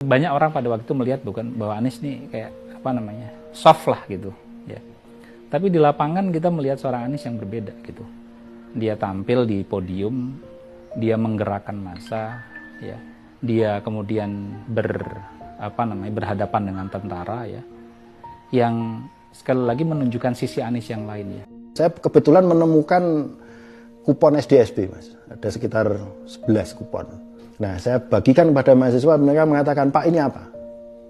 Banyak orang pada waktu itu melihat bukan bahwa Anies nih kayak soft lah gitu ya. Tapi di lapangan kita melihat seorang Anies yang berbeda gitu. Dia tampil di podium, dia menggerakkan massa ya. Dia kemudian berhadapan dengan tentara ya. Yang sekali lagi menunjukkan sisi Anies yang lain ya. Saya kebetulan menemukan kupon SDSB, Mas. Ada sekitar 11 kupon. Nah, saya bagikan kepada mahasiswa, mereka mengatakan, Pak, ini apa?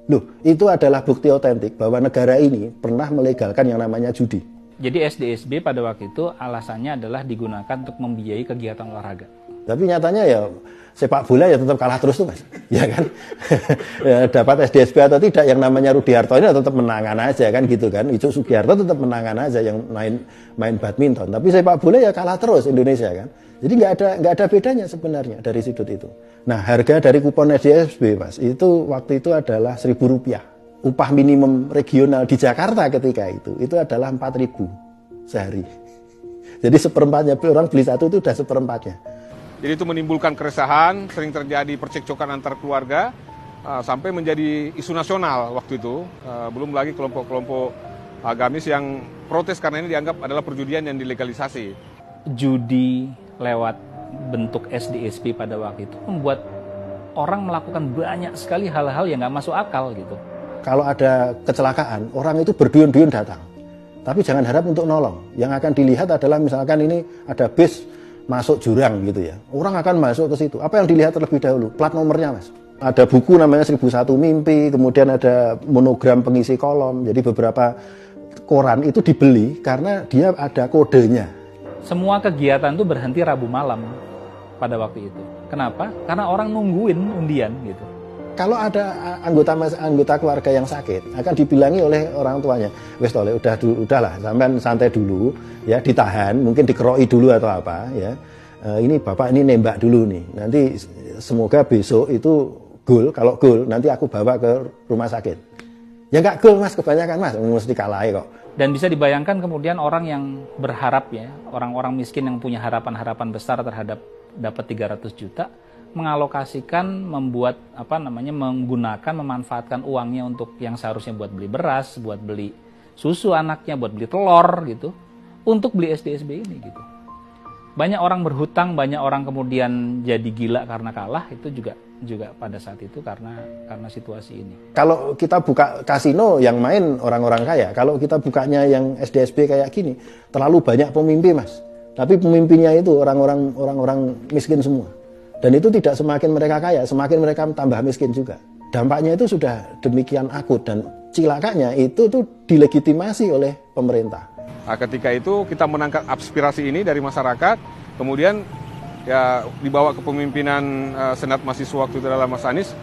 Loh, itu adalah bukti otentik bahwa negara ini pernah melegalkan yang namanya judi. Jadi SDSB pada waktu itu alasannya adalah digunakan untuk membiayai kegiatan olahraga. Tapi nyatanya ya sepak bola ya tetap kalah terus tuh, Mas. Ya kan? Ya, dapat SDSB atau tidak, yang namanya Rudi Hartono tetap menangan aja kan gitu kan. Icuk Sugiharto tetap menangan aja yang main badminton. Tapi sepak bola ya kalah terus Indonesia kan. Jadi nggak ada bedanya sebenarnya dari sudut itu. Nah, harga dari kupon SDSB, Mas, itu waktu itu adalah Rp1.000. Upah minimum regional di Jakarta ketika itu adalah 4.000 sehari. Jadi seperempatnya, orang beli satu itu udah seperempatnya. Jadi itu menimbulkan keresahan, sering terjadi percekcokan antar keluarga, sampai menjadi isu nasional waktu itu. Belum lagi kelompok-kelompok agamis yang protes karena ini dianggap adalah perjudian yang dilegalisasi. Judi lewat bentuk SDSB pada waktu itu membuat orang melakukan banyak sekali hal-hal yang nggak masuk akal gitu. Kalau ada kecelakaan, orang itu berduyun-duyun datang. Tapi jangan harap untuk nolong. Yang akan dilihat adalah misalkan ini ada bis masuk jurang gitu ya. Orang akan masuk ke situ. Apa yang dilihat terlebih dahulu? Plat nomornya, Mas. Ada buku namanya 1001 Mimpi, kemudian ada monogram pengisi kolom. Jadi beberapa koran itu dibeli karena dia ada kodenya. Semua kegiatan itu berhenti Rabu malam pada waktu itu. Kenapa? Karena orang nungguin undian gitu. Kalau ada anggota keluarga yang sakit, akan dibilangi oleh orang tuanya, wes tole, udahlah, sampean santai dulu, ya ditahan, mungkin dikeroi dulu atau apa, ya. Ini bapak ini nembak dulu nih, nanti semoga besok itu gol, kalau gol nanti aku bawa ke rumah sakit. Ya nggak gol, Mas, kebanyakan, Mas, mesti kalahi kok. Dan bisa dibayangkan kemudian orang yang berharap ya, orang-orang miskin yang punya harapan-harapan besar terhadap dapat 300 juta, mengalokasikan, memanfaatkan uangnya untuk yang seharusnya buat beli beras, buat beli susu anaknya, buat beli telur gitu, untuk beli SDSB ini gitu. Banyak orang berhutang, banyak orang kemudian jadi gila karena kalah, itu juga pada saat itu karena situasi ini. Kalau kita buka kasino yang main orang-orang kaya, kalau kita bukanya yang SDSB kayak gini, terlalu banyak pemimpin, Mas. Tapi pemimpinnya itu orang-orang miskin semua. Dan itu tidak semakin mereka kaya, semakin mereka tambah miskin juga. Dampaknya itu sudah demikian akut dan cilakanya itu tuh dilegitimasi oleh pemerintah. Ketika itu kita menangkap aspirasi ini dari masyarakat, kemudian ya dibawa ke pemimpinan Senat Mahasiswa waktu itu adalah Mas Anies,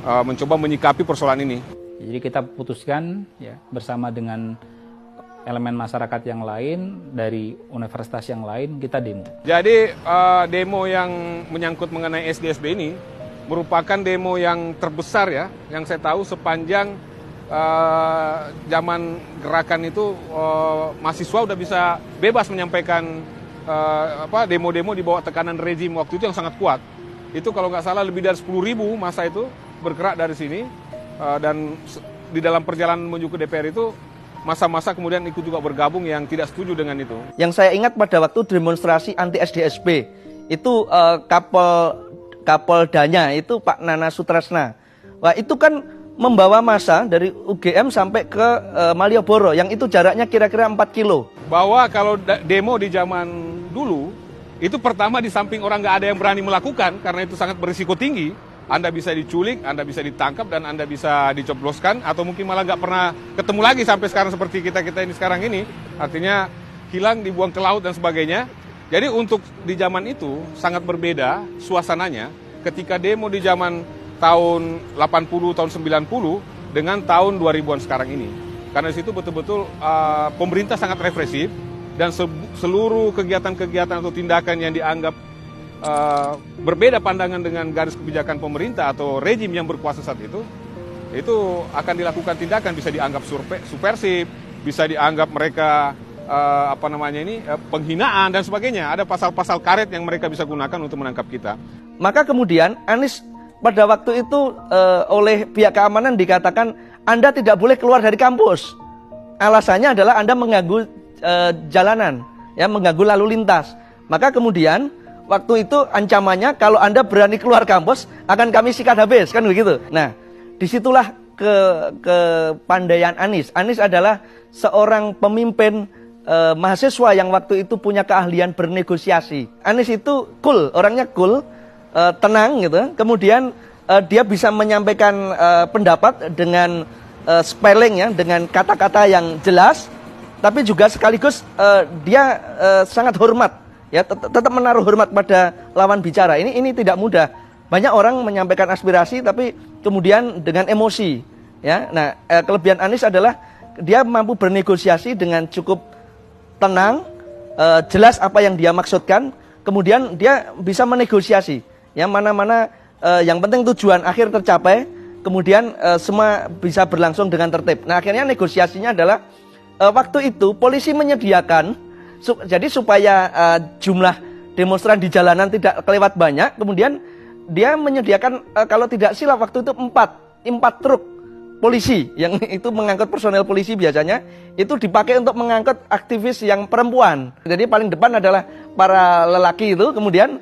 mencoba menyikapi persoalan ini. Jadi kita putuskan ya bersama dengan elemen masyarakat yang lain, dari universitas yang lain, kita demo. Jadi demo yang menyangkut mengenai SDSB ini merupakan demo yang terbesar ya, yang saya tahu sepanjang zaman gerakan itu mahasiswa udah bisa bebas menyampaikan demo-demo di bawah tekanan rezim waktu itu yang sangat kuat. Itu kalau nggak salah lebih dari 10.000 massa itu bergerak dari sini, dan di dalam perjalanan menuju ke DPR itu masa-masa kemudian ikut juga bergabung yang tidak setuju dengan itu. Yang saya ingat pada waktu demonstrasi anti SDSB, itu Kapoldanya itu Pak Nana Sutresna. Wah, itu kan membawa massa dari UGM sampai ke Malioboro, yang itu jaraknya kira-kira 4 kilo. Bahwa kalau demo di zaman dulu, itu pertama di samping orang nggak ada yang berani melakukan, karena itu sangat berisiko tinggi. Anda bisa diculik, Anda bisa ditangkap, dan Anda bisa dicobloskan, atau mungkin malah nggak pernah ketemu lagi sampai sekarang seperti kita ini sekarang ini. Artinya hilang, dibuang ke laut dan sebagainya. Jadi untuk di zaman itu sangat berbeda suasananya ketika demo di zaman tahun 80, tahun 90 dengan tahun 2000-an sekarang ini. Karena di situ betul-betul pemerintah sangat represif, dan seluruh kegiatan-kegiatan atau tindakan yang dianggap berbeda pandangan dengan garis kebijakan pemerintah atau rejim yang berkuasa saat itu akan dilakukan tindakan, bisa dianggap subversif, bisa dianggap mereka penghinaan dan sebagainya. Ada pasal-pasal karet yang mereka bisa gunakan untuk menangkap kita. Maka kemudian Anies pada waktu itu oleh pihak keamanan dikatakan Anda tidak boleh keluar dari kampus. Alasannya adalah Anda mengganggu jalanan, ya, mengganggu lalu lintas. Maka kemudian waktu itu ancamannya kalau Anda berani keluar kampus akan kami sikat habis, kan begitu. Nah, disitulah kepandaian Anies. Anies adalah seorang pemimpin mahasiswa yang waktu itu punya keahlian bernegosiasi. Anies itu cool, orangnya cool, tenang gitu. Kemudian dia bisa menyampaikan pendapat dengan spelling, ya, dengan kata-kata yang jelas, tapi juga sekaligus dia sangat hormat, ya, tetap menaruh hormat pada lawan bicara. Ini tidak mudah. Banyak orang menyampaikan aspirasi tapi kemudian dengan emosi, ya. Nah, kelebihan Anies adalah dia mampu bernegosiasi dengan cukup tenang, jelas apa yang dia maksudkan, kemudian dia bisa menegosiasi, ya, mana-mana yang penting tujuan akhir tercapai, kemudian semua bisa berlangsung dengan tertib. Nah, akhirnya negosiasinya adalah waktu itu polisi menyediakan jadi supaya jumlah demonstran di jalanan tidak kelewat banyak, kemudian dia menyediakan kalau tidak silap waktu itu 4 truk polisi yang itu mengangkut personel polisi biasanya itu dipakai untuk mengangkut aktivis yang perempuan. Jadi paling depan adalah para lelaki itu, kemudian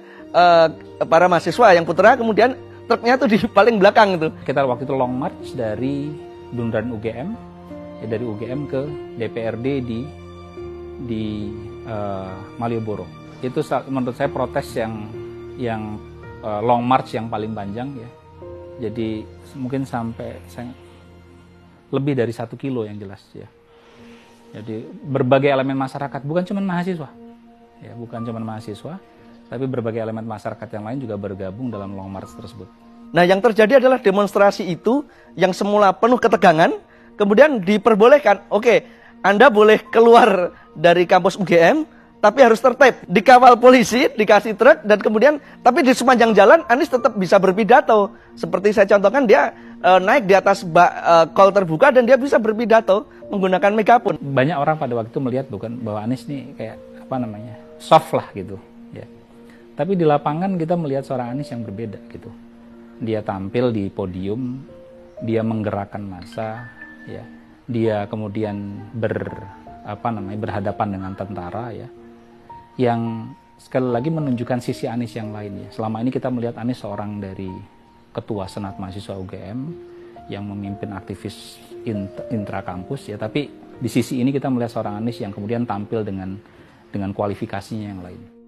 para mahasiswa yang putra, kemudian truknya itu di paling belakang itu. Kita waktu itu long march dari bundaran UGM, ya, dari UGM ke DPRD di Malioboro. Itu menurut saya protes yang long march yang paling panjang, ya. Jadi mungkin sampai lebih dari 1 kilo yang jelas, ya. Jadi berbagai elemen masyarakat, bukan cuma mahasiswa, ya, bukan cuma mahasiswa, tapi berbagai elemen masyarakat yang lain juga bergabung dalam long march tersebut. Nah, yang terjadi adalah demonstrasi itu yang semula penuh ketegangan, kemudian diperbolehkan, oke, Anda boleh keluar dari kampus UGM, tapi harus tertib, dikawal polisi, dikasih truk, dan kemudian, tapi di sepanjang jalan Anies tetap bisa berpidato. Seperti saya contohkan, dia naik di atas kol terbuka dan dia bisa berpidato menggunakan megapun. Banyak orang pada waktu itu melihat bahwa Anies nih kayak soft lah gitu, ya. Tapi di lapangan kita melihat seorang Anies yang berbeda gitu. Dia tampil di podium, dia menggerakkan massa, ya. Dia kemudian berhadapan dengan tentara, ya. Yang sekali lagi menunjukkan sisi Anies yang lainnya. Selama ini kita melihat Anies seorang dari ketua Senat Mahasiswa UGM yang memimpin aktivis intra kampus, ya, tapi di sisi ini kita melihat seorang Anies yang kemudian tampil dengan kualifikasinya yang lain.